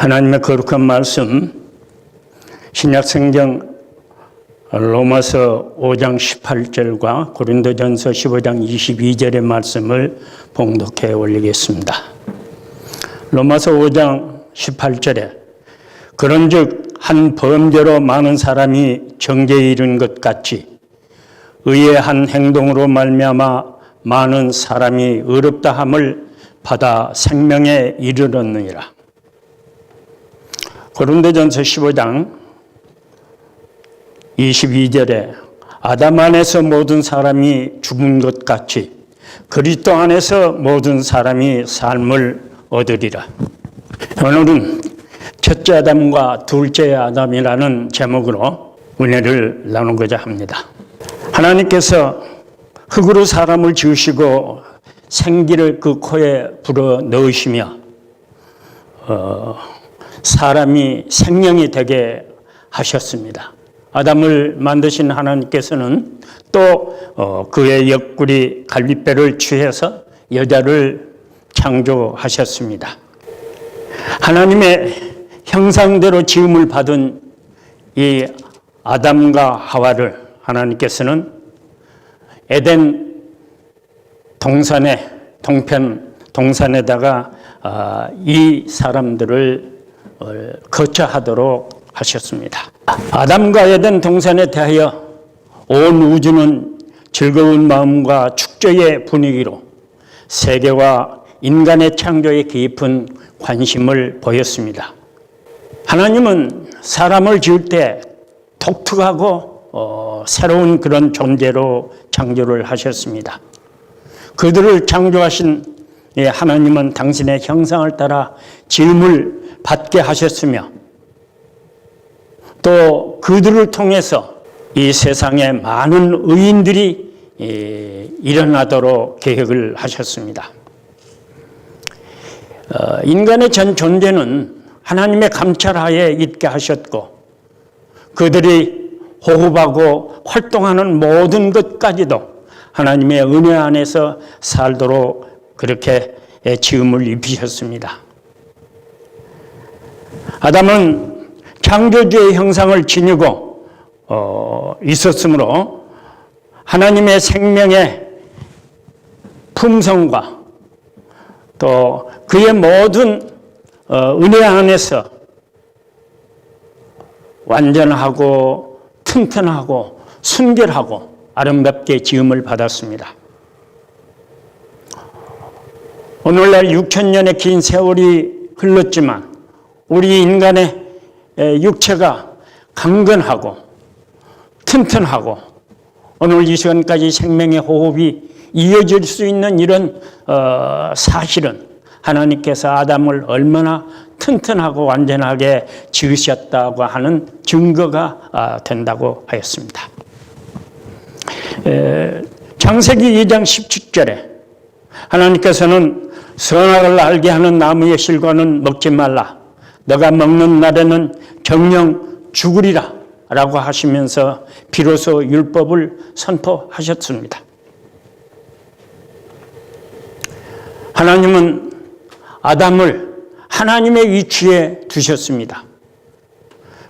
하나님의 거룩한 말씀, 신약성경 로마서 5장 18절과 고린도전서 15장 22절의 말씀을 봉독해 올리겠습니다. 로마서 5장 18절에 그런즉 한 범죄로 많은 사람이 정죄에 이른 것 같이 의의 한 행동으로 말미암아 많은 사람이 의롭다함을 받아 생명에 이르렀느니라. 고린도전서 15장 22절에 아담 안에서 모든 사람이 죽은 것 같이 그리스도 안에서 모든 사람이 삶을 얻으리라. 오늘은 첫째 아담과 둘째 아담이라는 제목으로 은혜를 나누고자 합니다. 하나님께서 흙으로 사람을 지으시고 생기를 그 코에 불어 넣으시며 사람이 생명이 되게 하셨습니다. 아담을 만드신 하나님께서는 또 그의 옆구리 갈빗뼈를 취해서 여자를 창조하셨습니다. 하나님의 형상대로 지음을 받은 이 아담과 하와를 하나님께서는 에덴 동산에 동편 동산에다가 이 사람들을 거처하도록 하셨습니다. 아담과 에덴 동산에 대하여 온 우주는 즐거운 마음과 축제의 분위기로 세계와 인간의 창조에 깊은 관심을 보였습니다. 하나님은 사람을 지을 때 독특하고 새로운 그런 존재로 창조를 하셨습니다. 그들을 창조하신 하나님은 당신의 형상을 따라 지음을 받게 하셨으며 또 그들을 통해서 이 세상에 많은 의인들이 일어나도록 계획을 하셨습니다. 인간의 전 존재는 하나님의 감찰하에 있게 하셨고 그들이 호흡하고 활동하는 모든 것까지도 하나님의 은혜 안에서 살도록 그렇게 지음을 입히셨습니다. 아담은 창조주의 형상을 지니고 있었으므로 하나님의 생명의 품성과 또 그의 모든 은혜 안에서 완전하고 튼튼하고 순결하고 아름답게 지음을 받았습니다. 오늘날 6,000년의 긴 세월이 흘렀지만 우리 인간의 육체가 강건하고 튼튼하고 오늘 이 시간까지 생명의 호흡이 이어질 수 있는 이런 사실은 하나님께서 아담을 얼마나 튼튼하고 완전하게 지으셨다고 하는 증거가 된다고 하였습니다. 창세기 2장 17절에 하나님께서는 선악을 알게 하는 나무의 실과는 먹지 말라. 너가 먹는 날에는 정령 죽으리라 라고 하시면서 비로소 율법을 선포하셨습니다. 하나님은 아담을 하나님의 위치에 두셨습니다.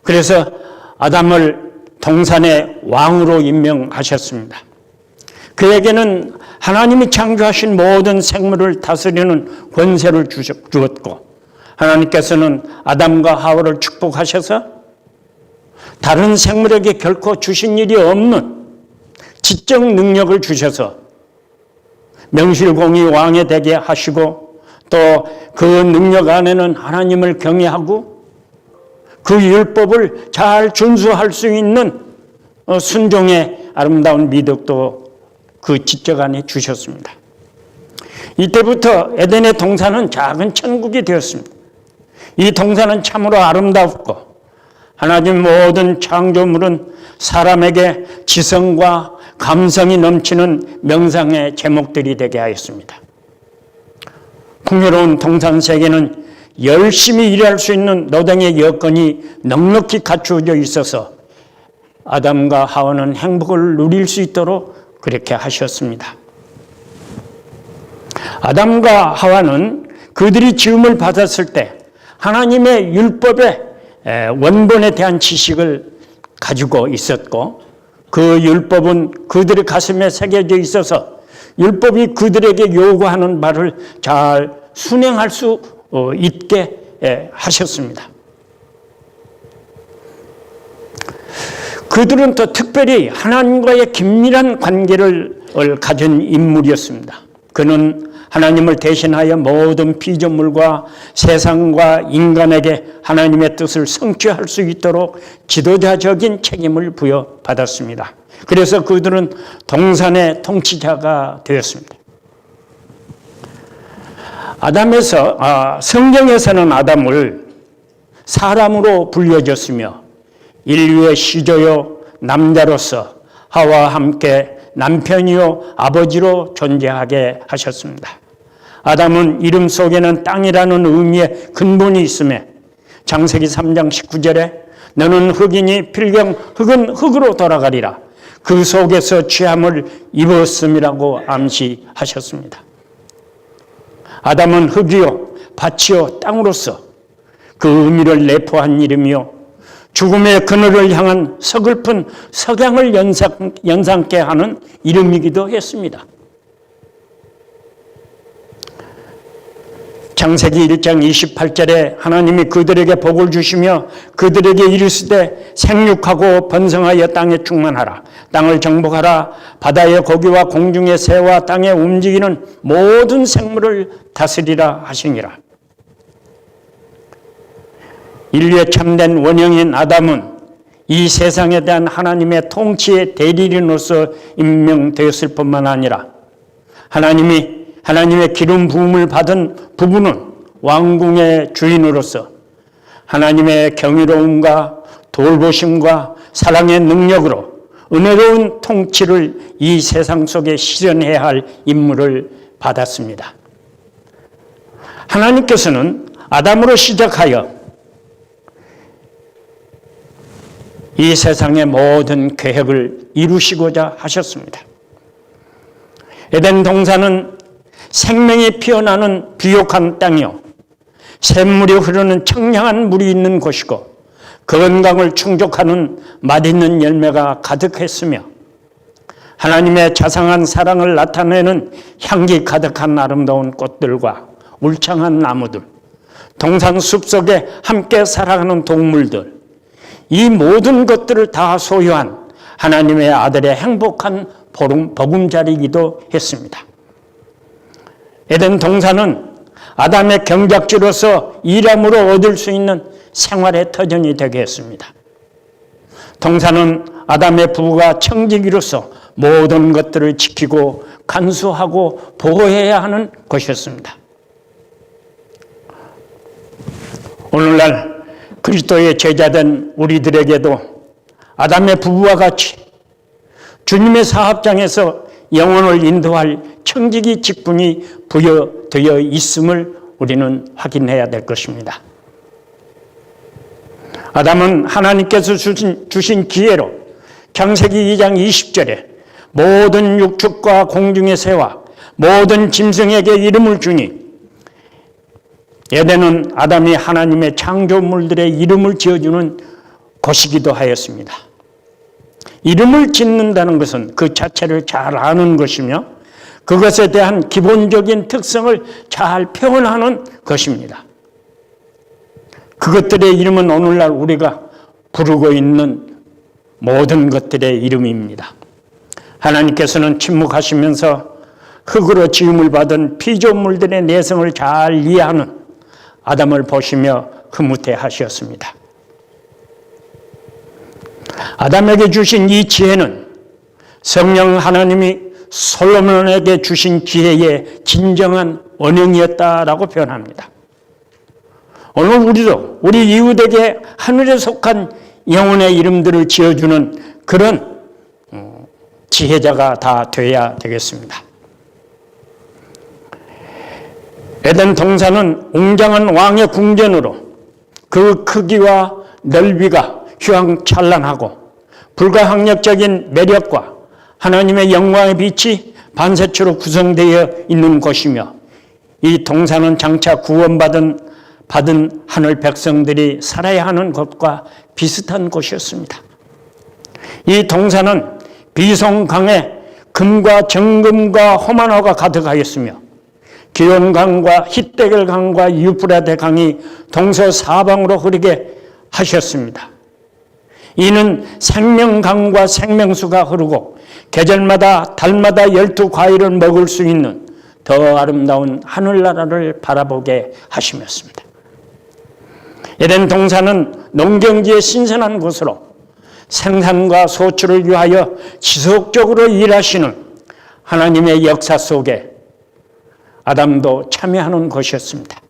그래서 아담을 동산의 왕으로 임명하셨습니다. 그에게는 하나님이 창조하신 모든 생물을 다스리는 권세를 주었고 하나님께서는 아담과 하와를 축복하셔서 다른 생물에게 결코 주신 일이 없는 지적 능력을 주셔서 명실공히 왕이 되게 하시고 또 그 능력 안에는 하나님을 경외하고 그 율법을 잘 준수할 수 있는 순종의 아름다운 미덕도 그 지적 안에 주셨습니다. 이때부터 에덴의 동산은 작은 천국이 되었습니다. 이 동산은 참으로 아름답고 하나님 모든 창조물은 사람에게 지성과 감성이 넘치는 명상의 제목들이 되게 하였습니다. 풍요로운 동산 세계는 열심히 일할 수 있는 노동의 여건이 넉넉히 갖추어져 있어서 아담과 하와는 행복을 누릴 수 있도록 그렇게 하셨습니다. 아담과 하와는 그들이 지음을 받았을 때 하나님의 율법의 원본에 대한 지식을 가지고 있었고, 그 율법은 그들의 가슴에 새겨져 있어서 율법이 그들에게 요구하는 말을 잘 순행할 수 있게 하셨습니다. 그들은 또 특별히 하나님과의 긴밀한 관계를 가진 인물이었습니다. 그는 하나님을 대신하여 모든 피조물과 세상과 인간에게 하나님의 뜻을 성취할 수 있도록 지도자적인 책임을 부여받았습니다. 그래서 그들은 동산의 통치자가 되었습니다. 성경에서는 아담을 사람으로 불려졌으며 인류의 시조요 남자로서 하와와 함께 남편이요 아버지로 존재하게 하셨습니다. 아담은 이름 속에는 땅이라는 의미의 근본이 있음에 창세기 3장 19절에 너는 흙이니 필경 흙은 흙으로 돌아가리라. 그 속에서 취함을 입었음이라고 암시하셨습니다. 아담은 흙이요 밭이요 땅으로서 그 의미를 내포한 이름이요 죽음의 그늘을 향한 서글픈 석양을 연상케 하는 이름이기도 했습니다. 창세기 1장 28절에 하나님이 그들에게 복을 주시며 그들에게 이르시되 생육하고 번성하여 땅에 충만하라. 땅을 정복하라. 바다의 고기와 공중의 새와 땅에 움직이는 모든 생물을 다스리라 하시니라. 인류의 참된 원형인 아담은 이 세상에 대한 하나님의 통치의 대리인으로서 임명되었을 뿐만 아니라 하나님의 기름 부음을 받은 부부는 왕궁의 주인으로서 하나님의 경이로움과 돌보심과 사랑의 능력으로 은혜로운 통치를 이 세상 속에 실현해야 할 임무를 받았습니다. 하나님께서는 아담으로 시작하여 이 세상의 모든 계획을 이루시고자 하셨습니다. 에덴 동산은 생명이 피어나는 비옥한 땅이요 샘물이 흐르는 청량한 물이 있는 곳이고 건강을 충족하는 맛있는 열매가 가득했으며 하나님의 자상한 사랑을 나타내는 향기 가득한 아름다운 꽃들과 울창한 나무들, 동산 숲속에 함께 살아가는 동물들, 이 모든 것들을 다 소유한 하나님의 아들의 행복한 보금자리이기도 했습니다. 에덴 동산은 아담의 경작지로서 일함으로 얻을 수 있는 생활의 터전이 되게 했습니다. 동산은 아담의 부부가 청지기로서 모든 것들을 지키고 간수하고 보호해야 하는 곳이었습니다. 오늘날 그리스도의 제자된 우리들에게도 아담의 부부와 같이 주님의 사업장에서 영혼을 인도할 청지기 직분이 부여되어 있음을 우리는 확인해야 될 것입니다. 아담은 하나님께서 주신 기회로 창세기 2장 20절에 모든 육축과 공중의 새와 모든 짐승에게 이름을 주니 에덴은 아담이 하나님의 창조물들의 이름을 지어주는 곳이기도 하였습니다. 이름을 짓는다는 것은 그 자체를 잘 아는 것이며 그것에 대한 기본적인 특성을 잘 표현하는 것입니다. 그것들의 이름은 오늘날 우리가 부르고 있는 모든 것들의 이름입니다. 하나님께서는 침묵하시면서 흙으로 지음을 받은 피조물들의 내성을 잘 이해하는 아담을 보시며 흐뭇해 하셨습니다. 아담에게 주신 이 지혜는 성령 하나님이 솔로몬에게 주신 지혜의 진정한 원형이었다라고 표현합니다. 오늘 우리도 우리 이웃에게 하늘에 속한 영혼의 이름들을 지어주는 그런 지혜자가 다 되어야 되겠습니다. 에덴 동산은 웅장한 왕의 궁전으로 그 크기와 넓이가 휘황찬란하고 불가항력적인 매력과 하나님의 영광의 빛이 반사체로 구성되어 있는 곳이며 이 동산은 장차 구원받은 받은 하늘 백성들이 살아야 하는 곳과 비슷한 곳이었습니다. 이 동산은 비송강에 금과 정금과 호만호가 가득하였으며 기온강과 히데겔강과 유프라데 강이 동서사방으로 흐르게 하셨습니다. 이는 생명강과 생명수가 흐르고 계절마다 달마다 12과일을 먹을 수 있는 더 아름다운 하늘나라를 바라보게 하심이었습니다. 에덴 동산은 농경지의 신선한 곳으로 생산과 소출을 위하여 지속적으로 일하시는 하나님의 역사 속에 아담도 참여하는 것이었습니다.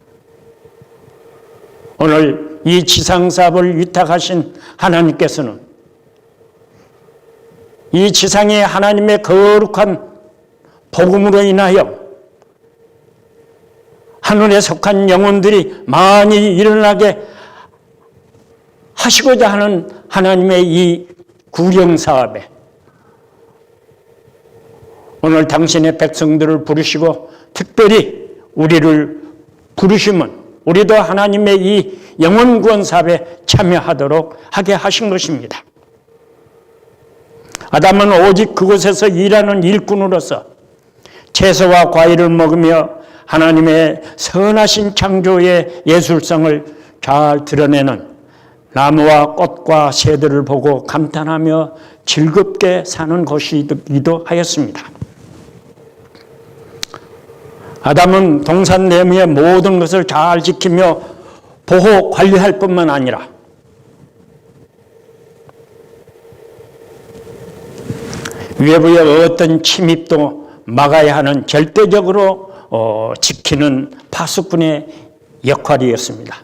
오늘 이 지상사업을 위탁하신 하나님께서는 이 지상에 하나님의 거룩한 복음으로 인하여 하늘에 속한 영혼들이 많이 일어나게 하시고자 하는 하나님의 이 구령사업에 오늘 당신의 백성들을 부르시고 특별히 우리를 부르시면 우리도 하나님의 이 영혼구원 사업에 참여하도록 하게 하신 것입니다. 아담은 오직 그곳에서 일하는 일꾼으로서 채소와 과일을 먹으며 하나님의 선하신 창조의 예술성을 잘 드러내는 나무와 꽃과 새들을 보고 감탄하며 즐겁게 사는 것이기도 하였습니다. 아담은 동산 내부의 모든 것을 잘 지키며 보호 관리할 뿐만 아니라 외부의 어떤 침입도 막아야 하는 절대적으로 지키는 파수꾼의 역할이었습니다.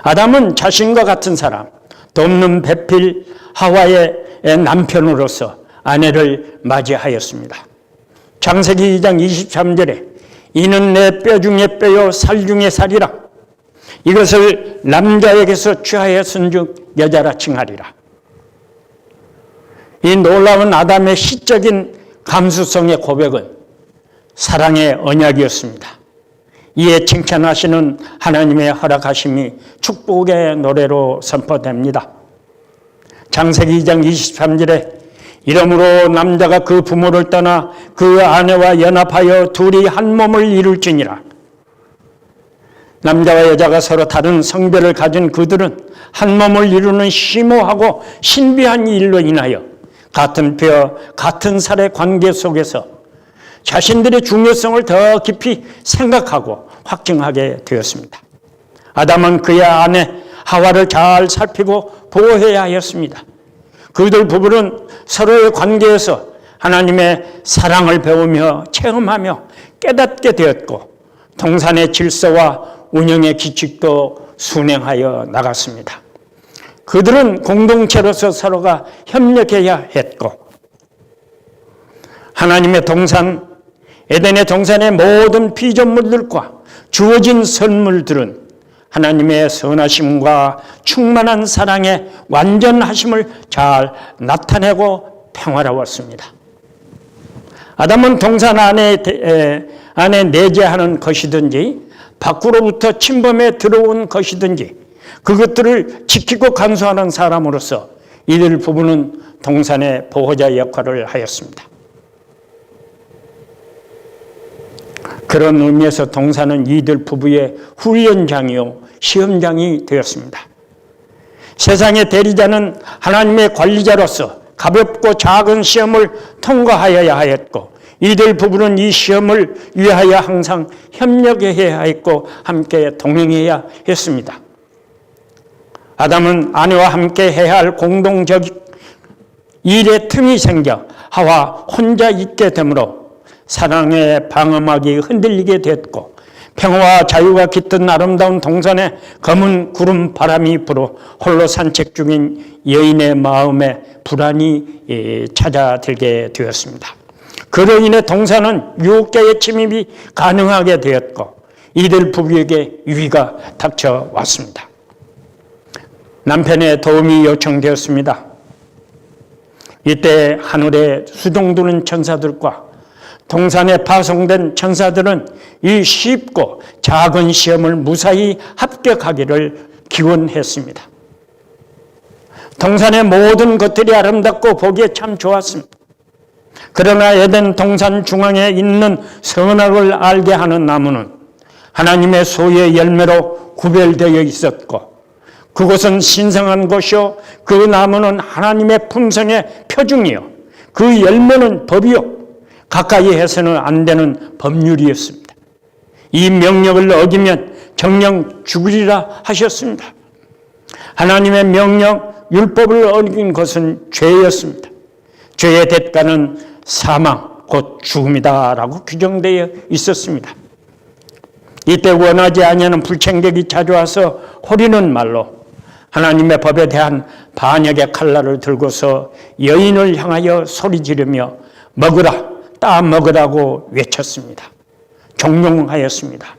아담은 자신과 같은 사람, 돕는 배필 하와의 남편으로서 아내를 맞이하였습니다. 창세기 2장 23절에 이는 내 뼈 중에 뼈요 살 중에 살이라 이것을 남자에게서 취하였은즉 여자라 칭하리라. 이 놀라운 아담의 시적인 감수성의 고백은 사랑의 언약이었습니다. 이에 칭찬하시는 하나님의 허락하심이 축복의 노래로 선포됩니다. 창세기 2장 23절에 이러므로 남자가 그 부모를 떠나 그 아내와 연합하여 둘이 한 몸을 이룰지니라. 남자와 여자가 서로 다른 성별을 가진 그들은 한 몸을 이루는 심오하고 신비한 일로 인하여 같은 뼈, 같은 살의 관계 속에서 자신들의 중요성을 더 깊이 생각하고 확증하게 되었습니다. 아담은 그의 아내 하와를 잘 살피고 보호해야 하였습니다. 그들 부부는 서로의 관계에서 하나님의 사랑을 배우며 체험하며 깨닫게 되었고 동산의 질서와 운영의 규칙도 순행하여 나갔습니다. 그들은 공동체로서 서로가 협력해야 했고 하나님의 동산, 에덴의 동산의 모든 피조물들과 주어진 선물들은 하나님의 선하심과 충만한 사랑의 완전하심을 잘 나타내고 평화로웠습니다. 아담은 동산 안에 내재하는 것이든지 밖으로부터 침범해 들어온 것이든지 그것들을 지키고 간수하는 사람으로서 이들 부부는 동산의 보호자 역할을 하였습니다. 그런 의미에서 동산은 이들 부부의 훈련장이요 시험장이 되었습니다. 세상의 대리자는 하나님의 관리자로서 가볍고 작은 시험을 통과하여야 하였고 이들 부부는 이 시험을 위하여 항상 협력해야 했고 함께 동행해야 했습니다. 아담은 아내와 함께 해야 할 공동적 일의 틈이 생겨 하와 혼자 있게 되므로 사랑의 방음막이 흔들리게 됐고 평화와 자유가 깃든 아름다운 동산에 검은 구름 바람이 불어 홀로 산책 중인 여인의 마음에 불안이 찾아들게 되었습니다. 그로 인해 동산은 유혹자의 침입이 가능하게 되었고 이들 부부에게 위기가 닥쳐왔습니다. 남편의 도움이 요청되었습니다. 이때 하늘에 수종드는 천사들과 동산에 파송된 천사들은 이 쉽고 작은 시험을 무사히 합격하기를 기원했습니다. 동산의 모든 것들이 아름답고 보기에 참 좋았습니다. 그러나 에덴 동산 중앙에 있는 선악을 알게 하는 나무는 하나님의 소유의 열매로 구별되어 있었고, 그곳은 신성한 곳이요, 그 나무는 하나님의 품성의 표징이요, 그 열매는 법이요, 가까이 해서는 안 되는 법률이었습니다. 이 명령을 어기면 정령 죽으리라 하셨습니다. 하나님의 명령, 율법을 어긴 것은 죄였습니다. 죄의 대가는 사망, 곧 죽음이다라고 규정되어 있었습니다. 이때 원하지 아니하는 불청객이 찾아와서 호리는 말로 하나님의 법에 대한 반역의 칼날을 들고서 여인을 향하여 소리 지르며 먹으라, 따 먹으라고 외쳤습니다. 종용하였습니다.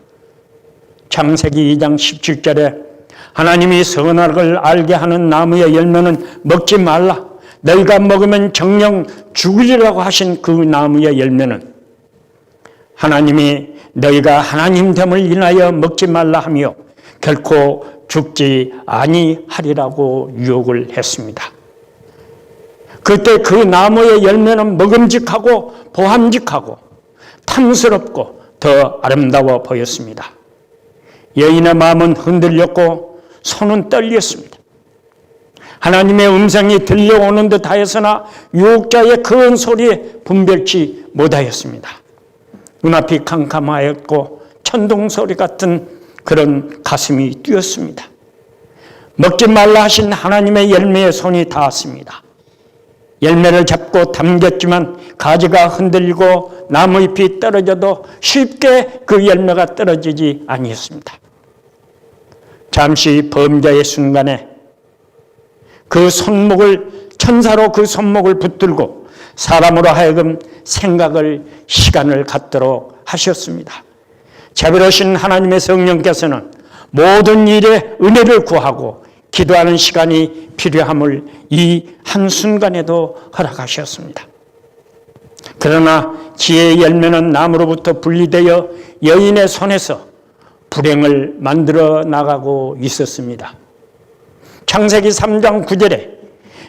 창세기 2장 17절에 하나님이 선악을 알게 하는 나무의 열매는 먹지 말라, 너희가 먹으면 정령 죽으리라고 하신 그 나무의 열매는 하나님이 너희가 하나님됨을 인하여 먹지 말라 하며 결코 죽지 아니하리라고 유혹을 했습니다. 그때 그 나무의 열매는 먹음직하고 보함직하고 탐스럽고 더 아름다워 보였습니다. 여인의 마음은 흔들렸고 손은 떨렸습니다. 하나님의 음성이 들려오는 듯 하였으나 유혹자의 큰 소리에 분별치 못하였습니다. 눈앞이 캄캄하였고 천둥소리 같은 그런 가슴이 뛰었습니다. 먹지 말라 하신 하나님의 열매에 손이 닿았습니다. 열매를 잡고 담겼지만 가지가 흔들리고 나무잎이 떨어져도 쉽게 그 열매가 떨어지지 아니었습니다. 잠시 범죄의 순간에 그 손목을, 천사로 그 손목을 붙들고 사람으로 하여금 생각을, 시간을 갖도록 하셨습니다. 자비로우신 하나님의 성령께서는 모든 일에 은혜를 구하고 기도하는 시간이 필요함을 이 한순간에도 허락하셨습니다. 그러나 지혜의 열매는 나무로부터 분리되어 여인의 손에서 불행을 만들어 나가고 있었습니다. 창세기 3장 9절에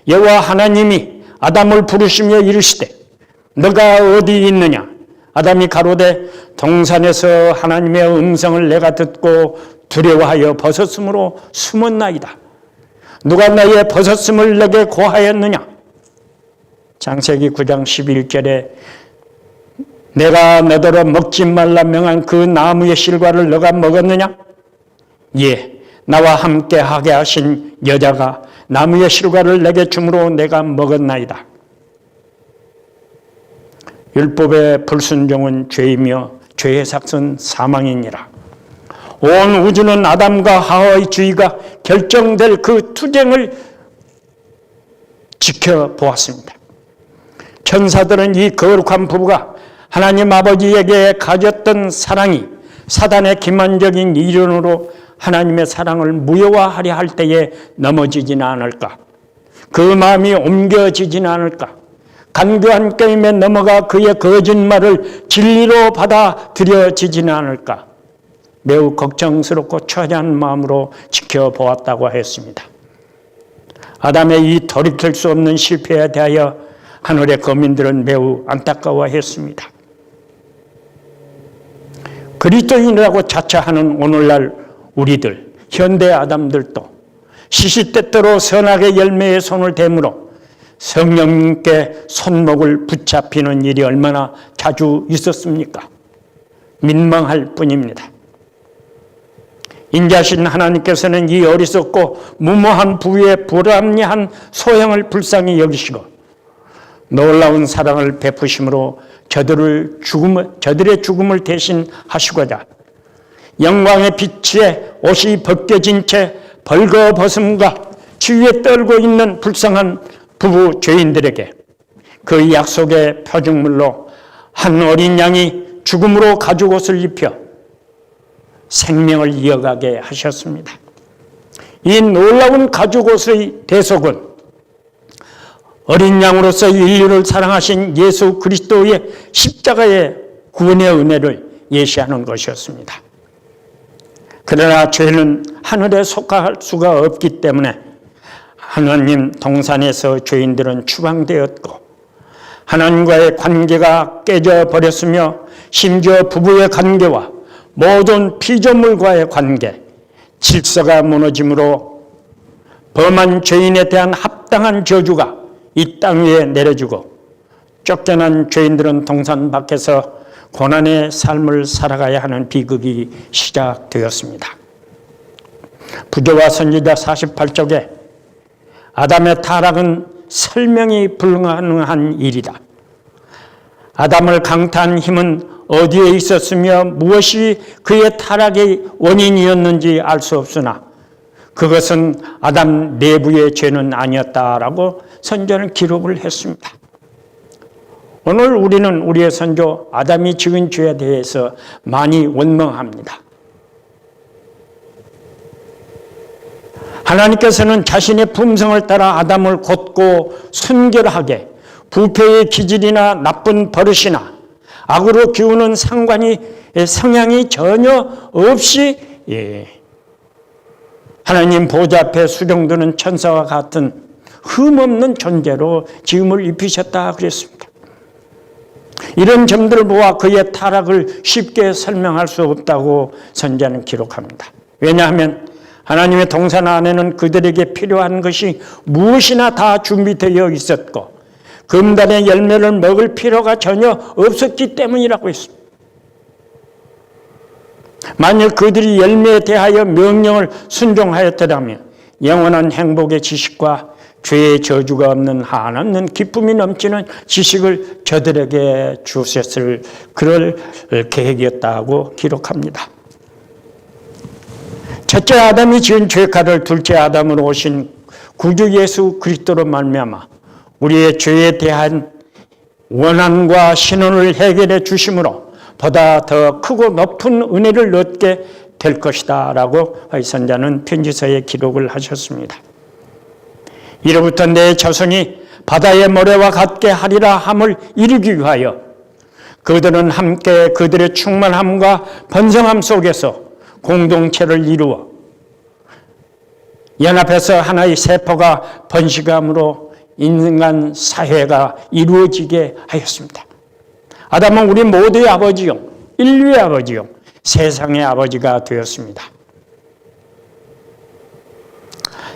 여호와 하나님이 아담을 부르시며 이르시되 너가 어디 있느냐? 아담이 가로되 동산에서 하나님의 음성을 내가 듣고 두려워하여 벗었으므로 숨었나이다. 누가 너의 벗었음을 내게 고하였느냐? 창세기 9장 11절에 내가 너더러 먹지 말라 명한 그 나무의 실과를 너가 먹었느냐? 예, 나와 함께 하게 하신 여자가 나무의 실과를 내게 주므로 내가 먹었나이다. 율법의 불순종은 죄이며 죄의 삭은 사망이니라. 온 우주는 아담과 하와의 주의가 결정될 그 투쟁을 지켜보았습니다. 천사들은 이 거룩한 부부가 하나님 아버지에게 가졌던 사랑이 사단의 기만적인 이론으로 하나님의 사랑을 무효화하려 할 때에 넘어지지는 않을까? 그 마음이 옮겨지지는 않을까? 간교한 게임에 넘어가 그의 거짓말을 진리로 받아들여지지는 않을까? 매우 걱정스럽고 처절한 마음으로 지켜보았다고 했습니다. 아담의 이 돌이킬 수 없는 실패에 대하여 하늘의 거민들은 매우 안타까워했습니다. 그리스도인이라고 자처하는 오늘날 우리들, 현대 아담들도 시시때때로 선악의 열매에 손을 대므로 성령님께 손목을 붙잡히는 일이 얼마나 자주 있었습니까? 민망할 뿐입니다. 인자하신 하나님께서는 이 어리석고 무모한 부의 불합리한 소형을 불쌍히 여기시고 놀라운 사랑을 베푸심으로 저들의 죽음을 대신하시고자 영광의 빛에 옷이 벗겨진 채 벌거벗음과 치유에 떨고 있는 불쌍한 부부 죄인들에게 그 약속의 표징물로 한 어린 양이 죽음으로 가죽옷을 입혀 생명을 이어가게 하셨습니다. 이 놀라운 가죽옷의 대속은 어린 양으로서 인류를 사랑하신 예수 그리스도의 십자가의 구원의 은혜를 예시하는 것이었습니다. 그러나 죄는 하늘에 속할 수가 없기 때문에 하나님 동산에서 죄인들은 추방되었고 하나님과의 관계가 깨져버렸으며 심지어 부부의 관계와 모든 피조물과의 관계, 질서가 무너짐으로 범한 죄인에 대한 합당한 저주가 이 땅 위에 내려지고 쫓겨난 죄인들은 동산 밖에서 고난의 삶을 살아가야 하는 비극이 시작되었습니다. 부조와 선지자 48쪽에 아담의 타락은 설명이 불가능한 일이다. 아담을 강타한 힘은 어디에 있었으며 무엇이 그의 타락의 원인이었는지 알 수 없으나 그것은 아담 내부의 죄는 아니었다라고 선지자는 기록을 했습니다. 오늘 우리는 우리의 선조 아담이 지은 죄에 대해서 많이 원망합니다. 하나님께서는 자신의 품성을 따라 아담을 곧고 순결하게 부패의 기질이나 나쁜 버릇이나 악으로 기우는 성향이 전혀 없이 하나님 보좌 앞에 수령되는 천사와 같은 흠없는 존재로 지음을 입히셨다 그랬습니다. 이런 점들을 보아 그의 타락을 쉽게 설명할 수 없다고 선지자는 기록합니다. 왜냐하면 하나님의 동산 안에는 그들에게 필요한 것이 무엇이나 다 준비되어 있었고 금단의 열매를 먹을 필요가 전혀 없었기 때문이라고 했습니다. 만일 그들이 열매에 대하여 명령을 순종하였더라면 영원한 행복의 지식과 죄의 저주가 없는 한없는 기쁨이 넘치는 지식을 저들에게 주셨을 그럴 계획이었다고 기록합니다. 첫째 아담이 지은 죄가를 둘째 아담으로 오신 구주 예수 그리스도로 말미암아 우리의 죄에 대한 원한과 신원을 해결해 주심으로 보다 더 크고 높은 은혜를 얻게 될 것이다 라고 선지자는 편지서에 기록을 하셨습니다. 이로부터 내 자손이 바다의 모래와 같게 하리라 함을 이루기 위하여 그들은 함께 그들의 충만함과 번성함 속에서 공동체를 이루어 연합해서 하나의 세포가 번식함으로 인간 사회가 이루어지게 하였습니다. 아담은 우리 모두의 아버지요, 인류의 아버지요, 세상의 아버지가 되었습니다.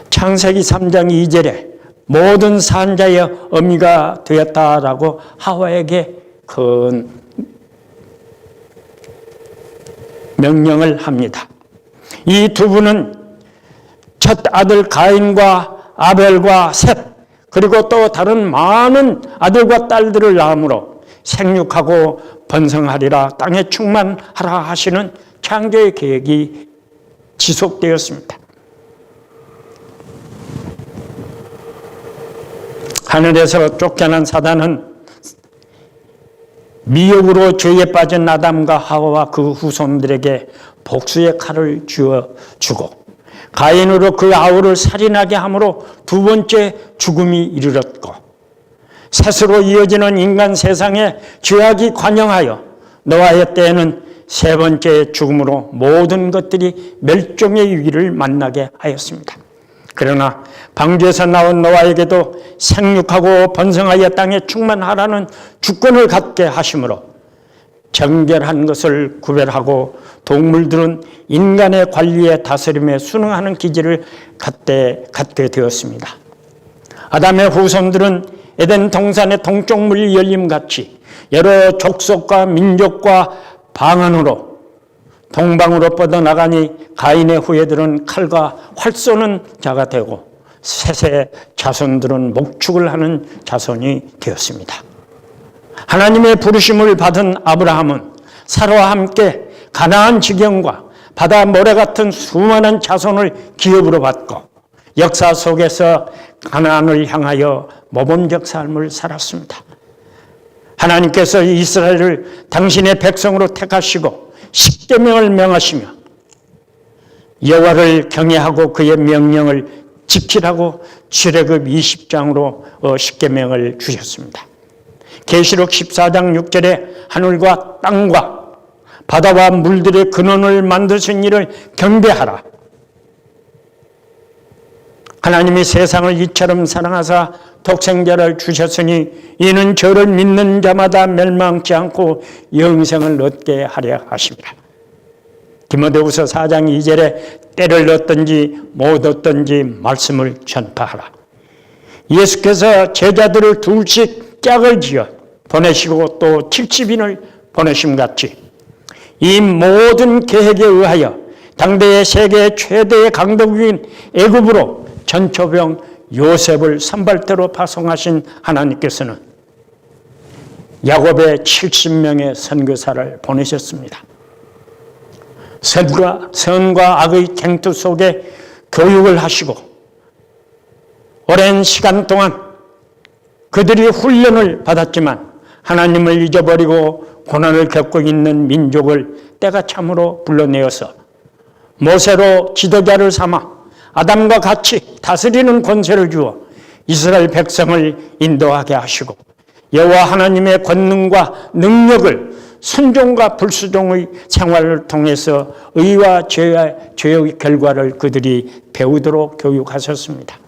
창세기 3장 2절에 모든 산자의 어미가 되었다라고 하와에게 큰 명령을 합니다. 이 두 분은 첫 아들 가인과 아벨과 셋 그리고 또 다른 많은 아들과 딸들을 낳음으로 생육하고 번성하리라 땅에 충만하라 하시는 창조의 계획이 지속되었습니다. 하늘에서 쫓겨난 사단은 미혹으로 죄에 빠진 아담과 하와와 그 후손들에게 복수의 칼을 쥐어주고 가인으로 그 아우를 살인하게 함으로 두 번째 죽음이 이르렀고 셋으로 이어지는 인간 세상에 죄악이 관영하여 노아의 때에는 세 번째 죽음으로 모든 것들이 멸종의 위기를 만나게 하였습니다. 그러나 방주에서 나온 노아에게도 생육하고 번성하여 땅에 충만하라는 주권을 갖게 하심으로 정결한 것을 구별하고 동물들은 인간의 관리에 다스림에 순응하는 기질을 갖게 되었습니다. 아담의 후손들은 에덴 동산의 동쪽 물 열림같이 여러 족속과 민족과 방언으로 동방으로 뻗어나가니 가인의 후예들은 칼과 활 쏘는 자가 되고 셋의 자손들은 목축을 하는 자손이 되었습니다. 하나님의 부르심을 받은 아브라함은 사라와 함께 가나안 지경과 바다 모래 같은 수많은 자손을 기업으로 받고 역사 속에서 가나안을 향하여 모범적 삶을 살았습니다. 하나님께서 이스라엘을 당신의 백성으로 택하시고 십계명을 명하시며 여호와를 경외하고 그의 명령을 지키라고 출애굽 20장으로 십계명을 주셨습니다. 계시록 14장 6절에 하늘과 땅과 바다와 물들의 근원을 만드신 이를 경배하라. 하나님이 세상을 이처럼 사랑하사 독생자를 주셨으니 이는 저를 믿는 자마다 멸망치 않고 영생을 얻게 하려 하십니다. 디모데후서 4장 2절에 때를 얻든지 못 얻든지 말씀을 전파하라. 예수께서 제자들을 둘씩 짝을 지어 보내시고 또 70인을 보내심같이 이 모든 계획에 의하여 당대의 세계 최대의 강대국인 애굽으로 전초병 요셉을 선발대로 파송하신 하나님께서는 야곱의 70명의 선교사를 보내셨습니다. 선과 악의 쟁투 속에 교육을 하시고 오랜 시간 동안 그들이 훈련을 받았지만 하나님을 잊어버리고 고난을 겪고 있는 민족을 때가 참으로 불러내어서 모세로 지도자를 삼아 아담과 같이 다스리는 권세를 주어 이스라엘 백성을 인도하게 하시고 여호와 하나님의 권능과 능력을 순종과 불순종의 생활을 통해서 의와 죄의 결과를 그들이 배우도록 교육하셨습니다.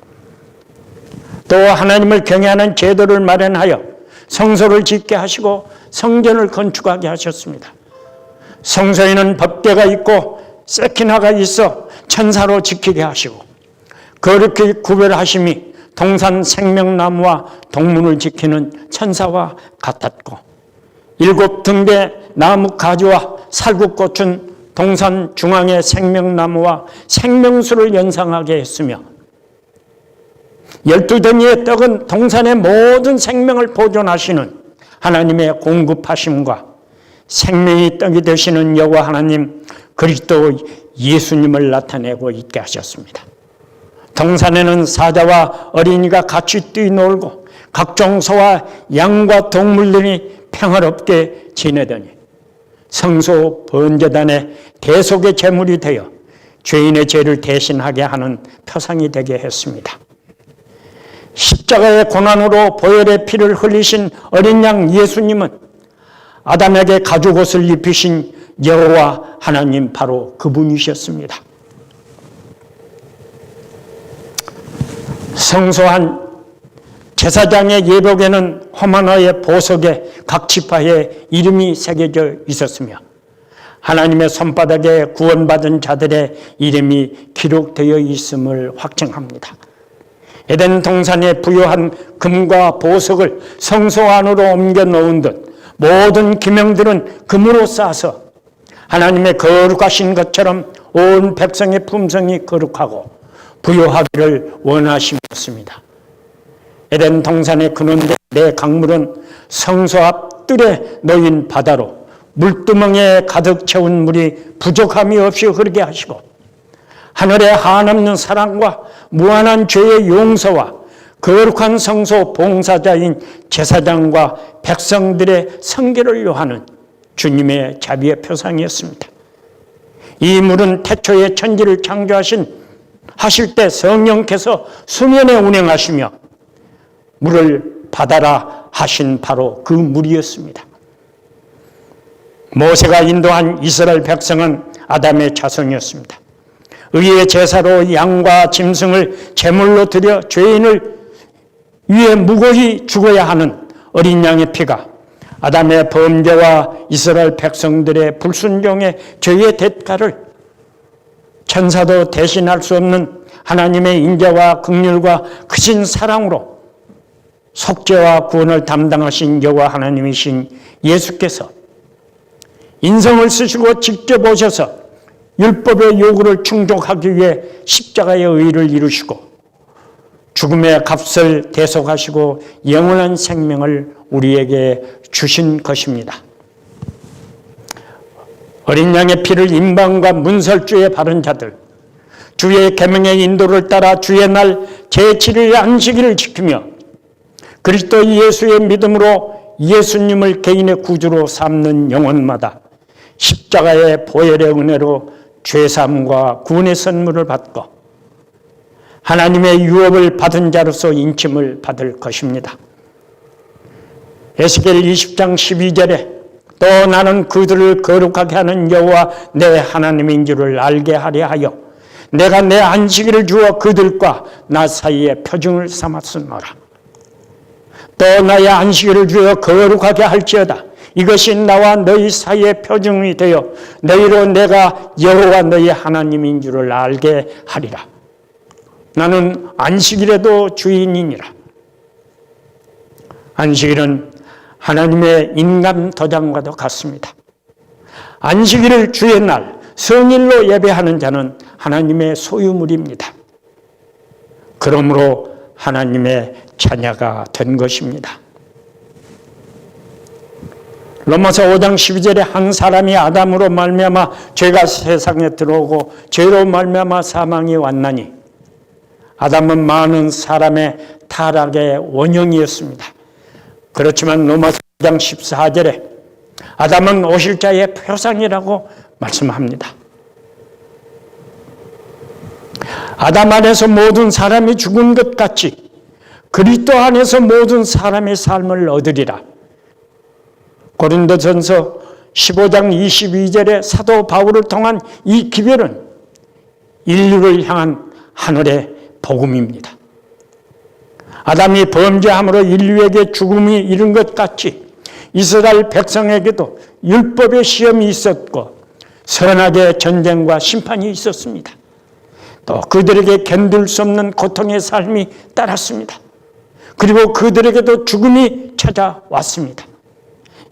또 하나님을 경외하는 제도를 마련하여 성소를 짓게 하시고 성전을 건축하게 하셨습니다. 성소에는 법궤가 있고 세키나가 있어 천사로 지키게 하시고 그렇게 구별하심이 동산 생명나무와 동문을 지키는 천사와 같았고 7등대 나무 가지와 살구꽃은 동산 중앙의 생명나무와 생명수를 연상하게 했으며 12덩이의 떡은 동산의 모든 생명을 보존하시는 하나님의 공급하심과 생명의 떡이 되시는 여호와 하나님 그리스도 예수님을 나타내고 있게 하셨습니다. 동산에는 사자와 어린이가 같이 뛰놀고 각종 소와 양과 동물들이 평화롭게 지내더니 성소 번제단의 대속의 제물이 되어 죄인의 죄를 대신하게 하는 표상이 되게 했습니다. 십자가의 고난으로 보혈의 피를 흘리신 어린 양 예수님은 아담에게 가죽옷을 입히신 여호와 하나님 바로 그분이셨습니다. 성소한 제사장의 예복에는 호마노의 보석에 각 지파의 이름이 새겨져 있었으며 하나님의 손바닥에 구원받은 자들의 이름이 기록되어 있음을 확증합니다. 에덴 동산에 부여한 금과 보석을 성소 안으로 옮겨 놓은 듯 모든 기명들은 금으로 싸서 하나님의 거룩하신 것처럼 온 백성의 품성이 거룩하고 부요하기를 원하심이었습니다. 에덴 동산의 근원대 강물은 성소 앞 뜰에 놓인 바다로 물두멍에 가득 채운 물이 부족함이 없이 흐르게 하시고 하늘의 한없는 사랑과 무한한 죄의 용서와 거룩한 성소 봉사자인 제사장과 백성들의 성결을 요하는 주님의 자비의 표상이었습니다. 이 물은 태초에 천지를 하실 때 성령께서 수면에 운행하시며 물을 받아라 하신 바로 그 물이었습니다. 모세가 인도한 이스라엘 백성은 아담의 자손이었습니다. 의의 제사로 양과 짐승을 제물로 드려 죄인을 위해 무고히 죽어야 하는 어린 양의 피가 아담의 범죄와 이스라엘 백성들의 불순종의 죄의 대가를 천사도 대신할 수 없는 하나님의 인자와 긍휼과 크신 사랑으로 속죄와 구원을 담당하신 여호와 하나님이신 예수께서 인성을 쓰시고 직접 오셔서 율법의 요구를 충족하기 위해 십자가의 의를 이루시고 죽음의 값을 대속하시고 영원한 생명을 우리에게 주신 것입니다. 어린 양의 피를 임방과 문설주에 바른 자들, 주의 계명의 인도를 따라 주의 날 제7일 안식일을 지키며 그리스도 예수의 믿음으로 예수님을 개인의 구주로 삼는 영혼마다 십자가의 보혈의 은혜로 죄사함과 구원의 선물을 받고 하나님의 유업을 받은 자로서 인침을 받을 것입니다. 에스겔 20장 12절에 또 나는 그들을 거룩하게 하는 여호와 내 하나님인 줄을 알게 하려 하여 내가 내 안식일을 주어 그들과 나 사이에 표징을 삼았으노라. 또 나의 안식일을 주어 거룩하게 할지어다. 이것이 나와 너희 사이의 표징이 되어 너희로 내가 여호와 너희 하나님인 줄을 알게 하리라. 나는 안식일에도 주인이니라. 안식일은 하나님의 인간 도장과도 같습니다. 안식일을 주의 날, 성일로 예배하는 자는 하나님의 소유물입니다. 그러므로 하나님의 자녀가 된 것입니다. 로마서 5장 12절에 한 사람이 아담으로 말미암아 죄가 세상에 들어오고 죄로 말미암아 사망이 왔나니 아담은 많은 사람의 타락의 원형이었습니다. 그렇지만 로마서 5장 14절에 아담은 오실 자의 표상이라고 말씀합니다. 아담 안에서 모든 사람이 죽은 것 같이 그리스도 안에서 모든 사람의 삶을 얻으리라. 고린도전서 15장 22절에 사도 바울을 통한 이 기별은 인류를 향한 하늘의 복음입니다. 아담이 범죄함으로 인류에게 죽음이 이른 것 같이 이스라엘 백성에게도 율법의 시험이 있었고 선악의 전쟁과 심판이 있었습니다. 또 그들에게 견딜 수 없는 고통의 삶이 따랐습니다. 그리고 그들에게도 죽음이 찾아왔습니다.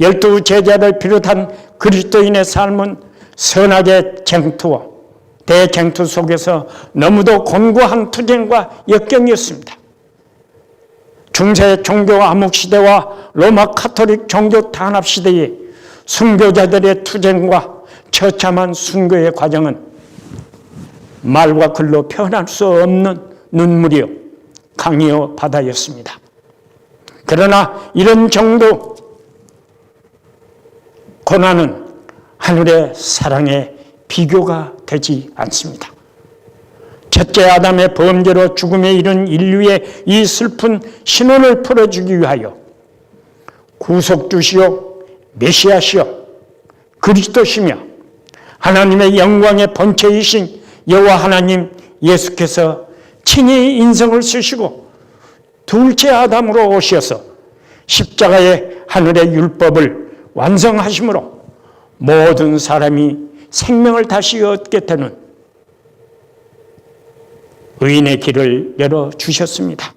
12 제자를 비롯한 그리스도인의 삶은 선악의 쟁투와 대쟁투 속에서 너무도 곤고한 투쟁과 역경이었습니다. 중세 종교 암흑 시대와 로마 카톨릭 종교 탄압 시대의 순교자들의 투쟁과 처참한 순교의 과정은 말과 글로 표현할 수 없는 눈물이요 강이요 바다였습니다. 그러나 이런 정도 고난은 하늘의 사랑에 비교가 되지 않습니다. 첫째 아담의 범죄로 죽음에 이른 인류의 이 슬픈 신혼을 풀어주기 위하여 구속주시오 메시아시오 그리스도시며 하나님의 영광의 본체이신 여호와 하나님 예수께서 친히 인성을 쓰시고 둘째 아담으로 오셔서 십자가의 하늘의 율법을 완성하심으로 모든 사람이 생명을 다시 얻게 되는 의인의 길을 열어주셨습니다.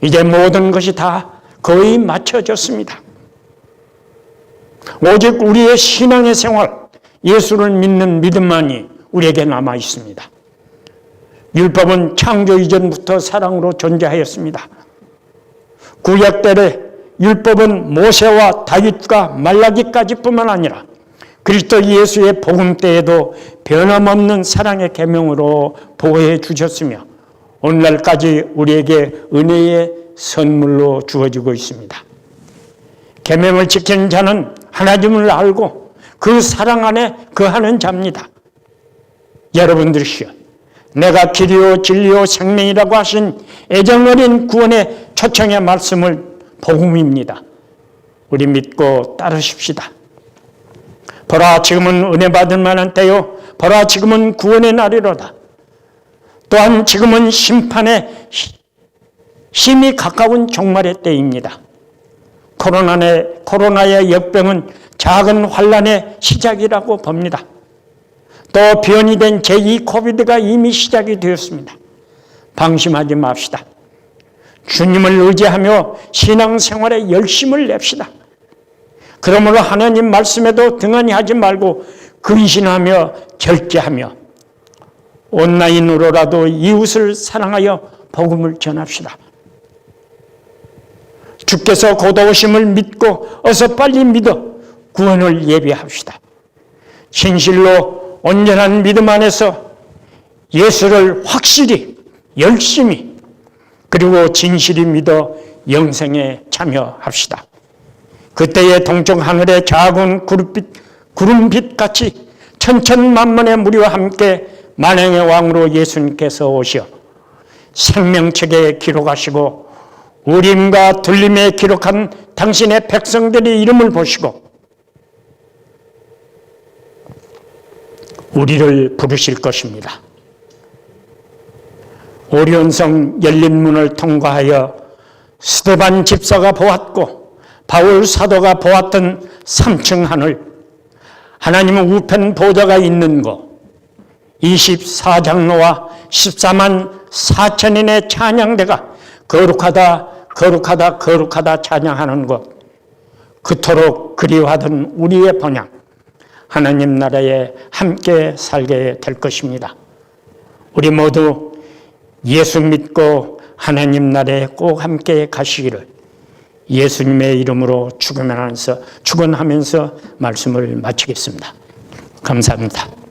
이제 모든 것이 다 거의 마쳐졌습니다. 오직 우리의 신앙의 생활, 예수를 믿는 믿음만이 우리에게 남아 있습니다. 율법은 창조 이전부터 사랑으로 존재하였습니다. 구약 때의 율법은 모세와 다윗과 말라기까지뿐만 아니라 그리스도 예수의 복음 때에도 변함없는 사랑의 계명으로 보호해 주셨으며 오늘날까지 우리에게 은혜의 선물로 주어지고 있습니다. 계명을 지키는 자는 하나님을 알고 그 사랑 안에 거하는 자입니다. 여러분들이시여, 내가 길이요 진리요 생명이라고 하신 애정어린 구원의 초청의 말씀을 복음입니다. 우리 믿고 따르십시다. 보라 지금은 은혜 받을 만한 때요 보라 지금은 구원의 날이로다. 또한 지금은 심판의 심히 가까운 종말의 때입니다. 코로나의 역병은 작은 환란의 시작이라고 봅니다. 또 변이 된 제2 코비드가 이미 시작이 되었습니다. 방심하지 맙시다. 주님을 의지하며 신앙생활에 열심을 냅시다. 그러므로 하나님 말씀에도 등한히 하지 말고 근신하며 절제하며 온라인으로라도 이웃을 사랑하여 복음을 전합시다. 주께서 곧 오심을 믿고 어서 빨리 믿어 구원을 예비합시다. 진실로 온전한 믿음 안에서 예수를 확실히 열심히 그리고 진실히 믿어 영생에 참여합시다. 그때의 동쪽 하늘의 작은 구름빛 같이 천천만만의 무리와 함께 만왕의 왕으로 예수님께서 오셔 생명책에 기록하시고 우림과 들림에 기록한 당신의 백성들의 이름을 보시고 우리를 부르실 것입니다. 오리온성 열린 문을 통과하여 스데반 집사가 보았고 바울 사도가 보았던 3층 하늘, 하나님의 우편 보좌가 있는 곳, 24장로와 14만 4천인의 찬양대가 거룩하다 거룩하다 거룩하다 찬양하는 곳, 그토록 그리워하던 우리의 본향, 하나님 나라에 함께 살게 될 것입니다. 우리 모두 예수 믿고 하나님 나라에 꼭 함께 가시기를 예수님의 이름으로 축원하면서 말씀을 마치겠습니다. 감사합니다.